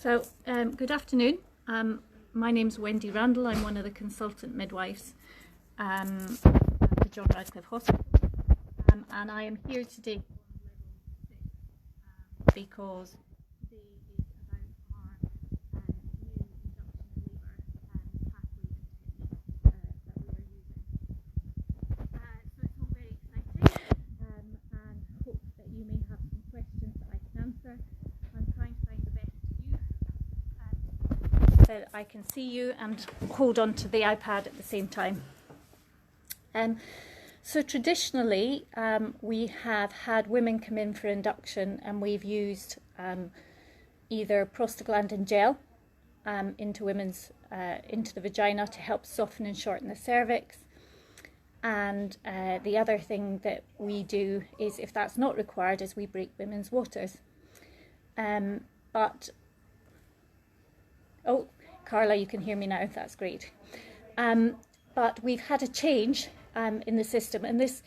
Good afternoon. My name's Wendy Randall. I'm one of the consultant midwives at the John Radcliffe Hospital, and I am here today because today is about our new induction labour pathway that we are using. So it's all very exciting, and hope that you may have some questions that I can answer. I'm trying to find the best view that I can see you and hold on to the iPad at the same time. So traditionally, we have had women come in for induction, and we've used either prostaglandin gel into the vagina to help soften and shorten the cervix. And the other thing that we do is, if that's not required, is we break women's waters. Oh, Carla, you can hear me now. That's great. But we've had a change in the system, and this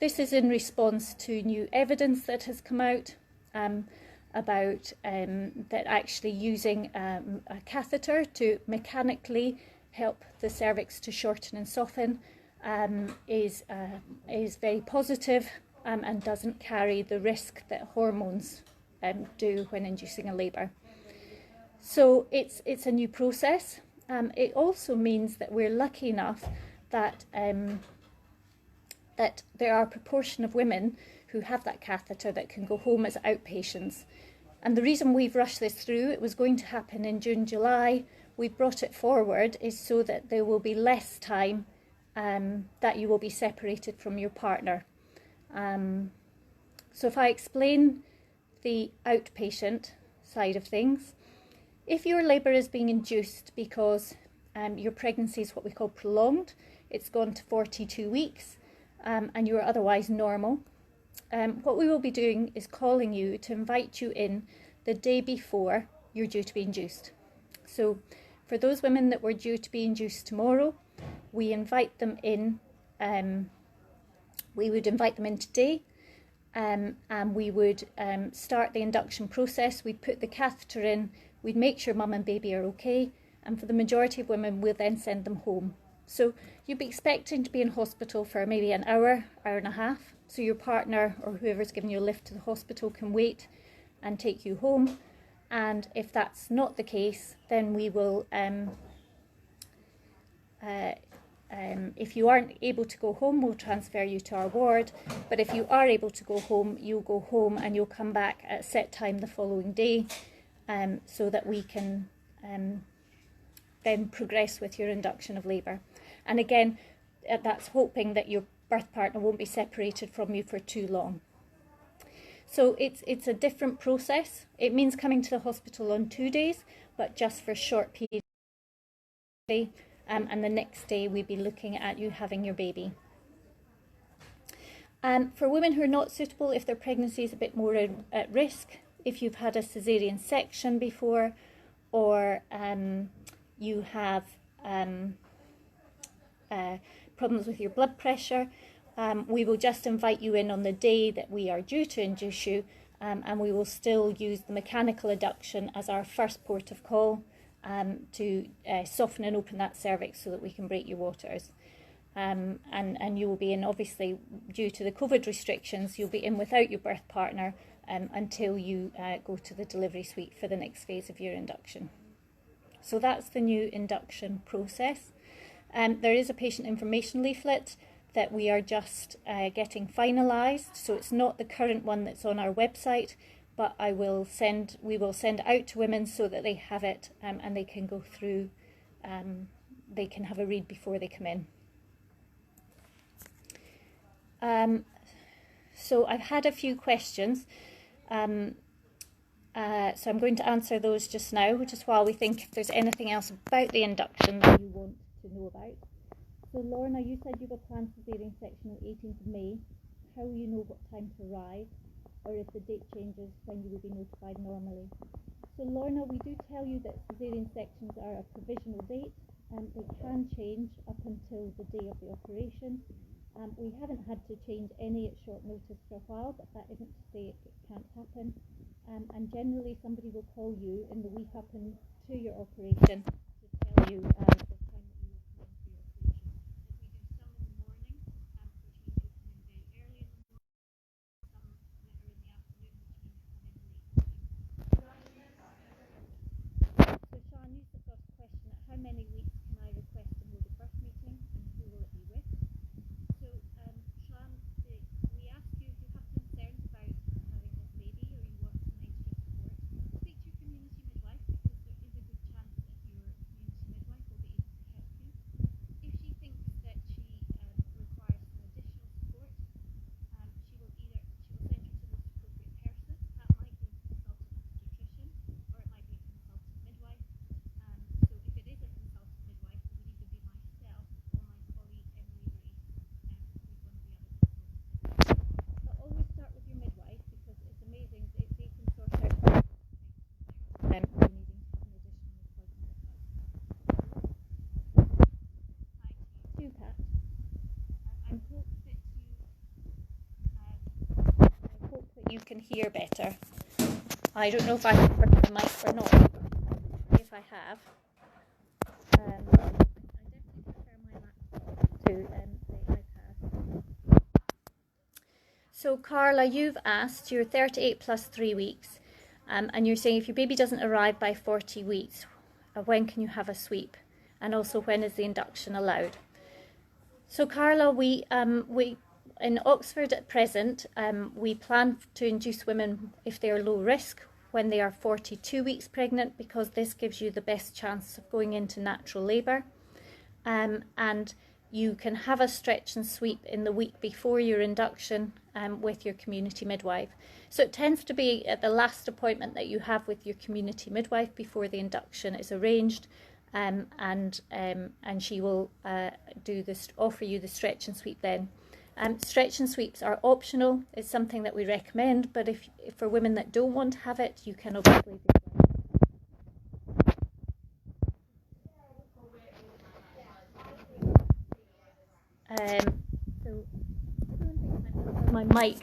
is in response to new evidence that has come out about that actually using a catheter to mechanically help the cervix to shorten and soften is very positive and doesn't carry the risk that hormones do when inducing a labour. So it's a new process. It also means that we're lucky enough that that there are a proportion of women who have that catheter that can go home as outpatients. And the reason we've rushed this through, it was going to happen in June, July, we've brought it forward, is so that there will be less time that you will be separated from your partner. So if I explain the outpatient side of things, if your labour is being induced because your pregnancy is what we call prolonged, it's gone to 42 weeks, and you're otherwise normal, what we will be doing is calling you to invite you in the day before you're due to be induced. So for those women that were due to be induced tomorrow, we invite them in, we would invite them in today, and we would start the induction process. We'd put the catheter in, we'd make sure mum and baby are okay, and for the majority of women, we'll then send them home. So you'd be expecting to be in hospital for maybe an hour, hour and a half, so your partner or whoever's giving you a lift to the hospital can wait and take you home. And if that's not the case, then we will, if you aren't able to go home, we'll transfer you to our ward. But if you are able to go home, you'll go home and you'll come back at a set time the following day, so that we can then progress with your induction of labour. And again, that's hoping that your birth partner won't be separated from you for too long. So it's a different process. It means coming to the hospital on 2 days, but just for short periods. And the next day we'd be looking at you having your baby. For women who are not suitable, if their pregnancy is a bit more at risk, if you've had a caesarean section before, or you have problems with your blood pressure, we will just invite you in on the day that we are due to induce you, and we will still use the mechanical induction as our first port of call to soften and open that cervix so that we can break your waters. And you will be in, obviously, due to the COVID restrictions, you'll be in without your birth partner until you go to the delivery suite for the next phase of your induction. So that's the new induction process. There is a patient information leaflet that we are just getting finalised, so it's not the current one that's on our website, but we will send it out to women so that they have it and they can go through, they can have a read before they come in. So I've had a few questions, so I'm going to answer those just now, just while we think if there's anything else about the induction that you want to know about. So Lorna, you said you have a planned caesarean section on 18th of May. How will you know what time to arrive, or if the date changes, when you will be notified normally? So Lorna, we do tell you that caesarean sections are a provisional date, and they can change up until the day of the operation. We haven't had to change any at short notice for a while, but that isn't to say it can't happen. and generally somebody will call you in the week up into your operation to tell you the time that you will come in for your operation. As we do some in the morning, which means you come in very early in the morning, some that are in the afternoon, which means you come in late. So Sean, you've got a question: how many weeks can I request to hold a first meeting, and who will it be with? So Sean, we ask you if you have concerns about having this baby or you want some extra support, speak to your community midwife, because there is a good chance that your community midwife will be able to help you. If she thinks that she requires some additional support, she will send you to the most appropriate person. That might be a consultant obstetrician, or it might be a consultant midwife. So if it is a consultant midwife, it would either be myself or my colleague Emily Grace, who's one of the other consultants. But always start with your midwife, because it's amazing, they can sort out if you're needing to have an additional appointment with us. Hi to you too, Kat. I hope that you can hear better. I don't know if I have turned the mic or not. If I have, I definitely prefer my laptop to the iPad. So Carla, you've asked, you're 38 plus 3 weeks, and you're saying if your baby doesn't arrive by 40 weeks, when can you have a sweep? And also, when is the induction allowed? So Carla, we in Oxford at present, we plan to induce women if they are low risk when they are 42 weeks pregnant, because this gives you the best chance of going into natural labour. And you can have a stretch and sweep in the week before your induction with your community midwife. So it tends to be at the last appointment that you have with your community midwife before the induction is arranged. And she will offer you the stretch and sweep then. Stretch and sweeps are optional. It's something that we recommend, but if for women that don't want to have it, you can obviously do it. So everyone thinks I'm over my mic.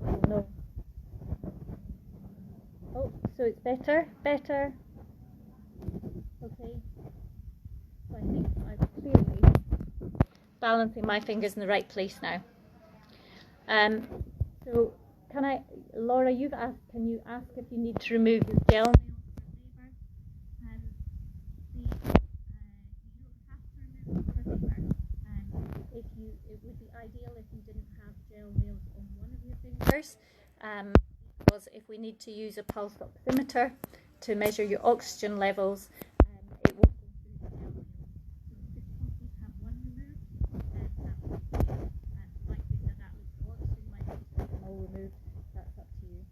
Signal. So it's better. Okay. So I think I'm clearly balancing my fingers in the right place now. So Laura, you've asked, can you ask if you need to remove your gel nails for labour? You don't have to remove them for labour. It would be ideal if you didn't have gel nails on one of your fingers. Because if we need to use a pulse oximeter to measure your oxygen levels, it won't go through the gel nails. So if it's possible to have one removed, then that would be great. Might think that looks odd, so you might need to have them all removed. That's up to you.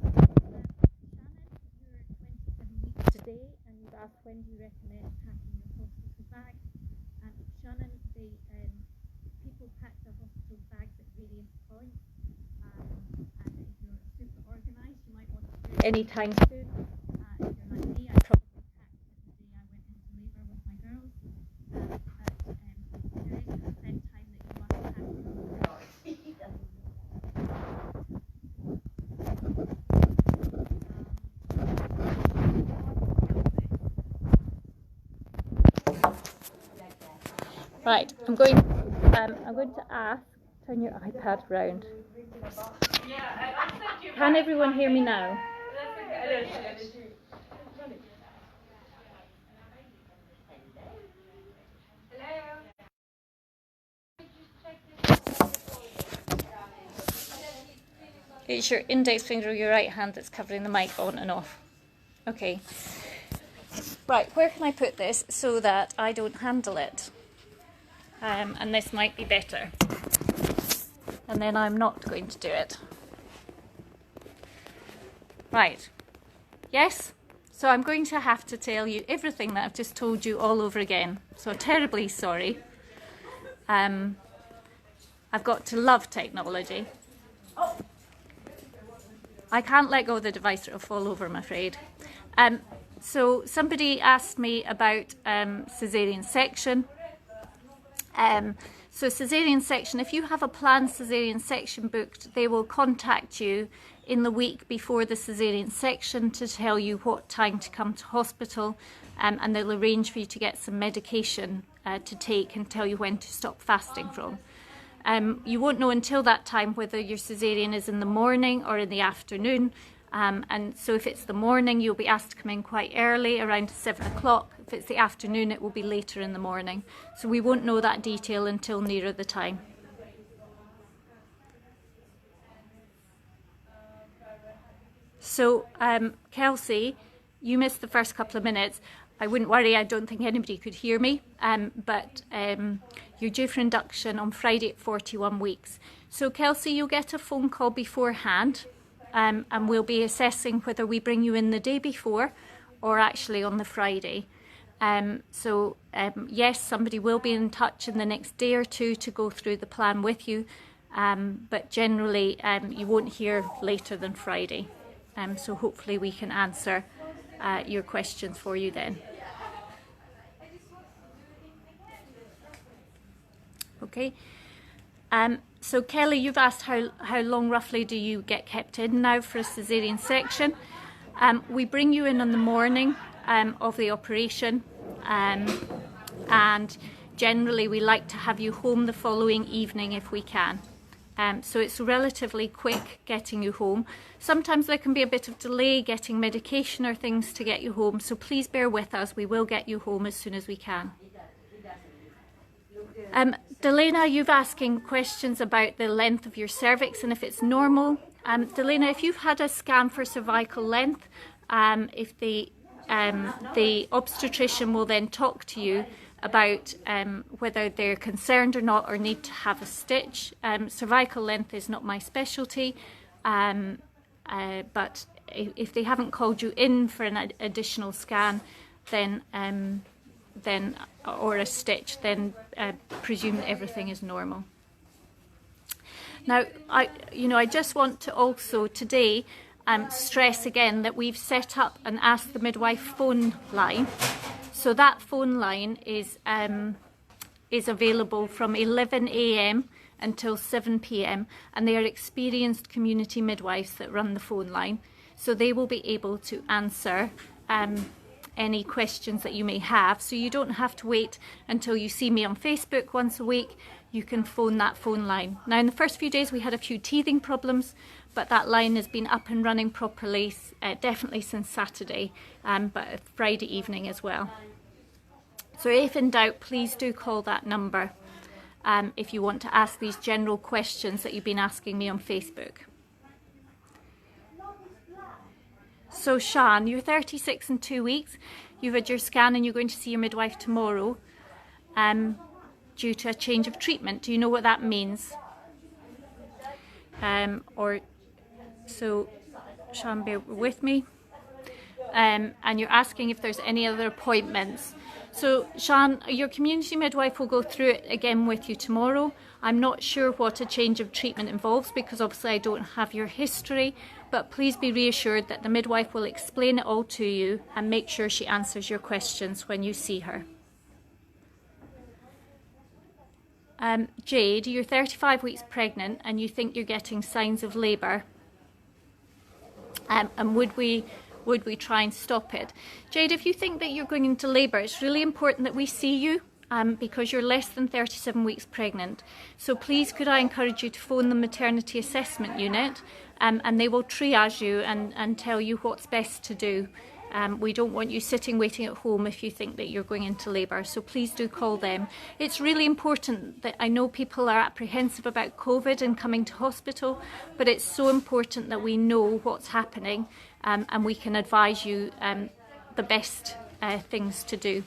Shannon, you're 27 weeks today, and you've asked when do you recommend packing your hospital bag. Shannon, people pack their hospital bags at various points. And if you're super organised, you might want to do it anytime soon. If you're like me, I probably packed it the day I went into labour with my girls. But there is a set time that you must pack your Right, I'm going to ask, turn your iPad round. Can everyone hear me now? It's your index finger or your right hand that's covering the mic on and off. Okay. Right, where can I put this so that I don't handle it? And this might be better. And then I'm not going to do it. Right. Yes? So I'm going to have to tell you everything that I've just told you all over again. So terribly sorry. I've got to love technology. I can't let go of the device or it'll fall over, I'm afraid. So somebody asked me about caesarean section. So caesarean section, if you have a planned caesarean section booked, they will contact you in the week before the caesarean section to tell you what time to come to hospital, and they'll arrange for you to get some medication to take and tell you when to stop fasting from. You won't know until that time whether your caesarean is in the morning or in the afternoon. And so if it's the morning, you'll be asked to come in quite early, around 7 o'clock. If it's the afternoon, it will be later in the morning. So we won't know that detail until nearer the time. So, Kelsey, you missed the first couple of minutes. I wouldn't worry, I don't think anybody could hear me, but you're due for induction on Friday at 41 weeks. So Kelsey, you'll get a phone call beforehand, and we'll be assessing whether we bring you in the day before or actually on the Friday. Yes, somebody will be in touch in the next day or two to go through the plan with you, but generally you won't hear later than Friday. So hopefully we can answer your questions for you then. Okay. So Kelly, you've asked how long roughly do you get kept in now for a caesarean section. We bring you in on the morning of the operation, and generally we like to have you home the following evening if we can. So it's relatively quick getting you home. Sometimes there can be a bit of delay getting medication or things to get you home, so please bear with us. We will get you home as soon as we can. Delena, you've asking questions about the length of your cervix and if it's normal. Delena, if you've had a scan for cervical length, if the obstetrician will then talk to you about whether they're concerned or not or need to have a stitch. Cervical length is not my specialty, but if they haven't called you in for an additional scan, then or a stitch, then presume that everything is normal. Now, I just want to also today stress again that we've set up an Ask the Midwife phone line. So that phone line is available from 11 a.m. until 7 p.m. and they are experienced community midwives that run the phone line. So they will be able to answer any questions that you may have. So you don't have to wait until you see me on Facebook once a week. You can phone that phone line. Now in the first few days we had a few teething problems, but that line has been up and running properly, definitely since Saturday, but Friday evening as well. So if in doubt, please do call that number if you want to ask these general questions that you've been asking me on Facebook. So Sian, you're 36 and 2 weeks. You've had your scan and you're going to see your midwife tomorrow due to a change of treatment. Do you know what that means? So Sian, bear with me. And you're asking if there's any other appointments. So Sian, your community midwife will go through it again with you tomorrow. I'm not sure what a change of treatment involves because obviously I don't have your history, but please be reassured that the midwife will explain it all to you and make sure she answers your questions when you see her. Jade, you're 35 weeks pregnant and you think you're getting signs of labour. And would we try and stop it? Jade, if you think that you're going into labour, it's really important that we see you because you're less than 37 weeks pregnant. So please could I encourage you to phone the maternity assessment unit and they will triage you and tell you what's best to do. We don't want you sitting waiting at home if you think that you're going into labour, so please do call them. It's really important that I know people are apprehensive about COVID and coming to hospital, but it's so important that we know what's happening and we can advise you the best things to do.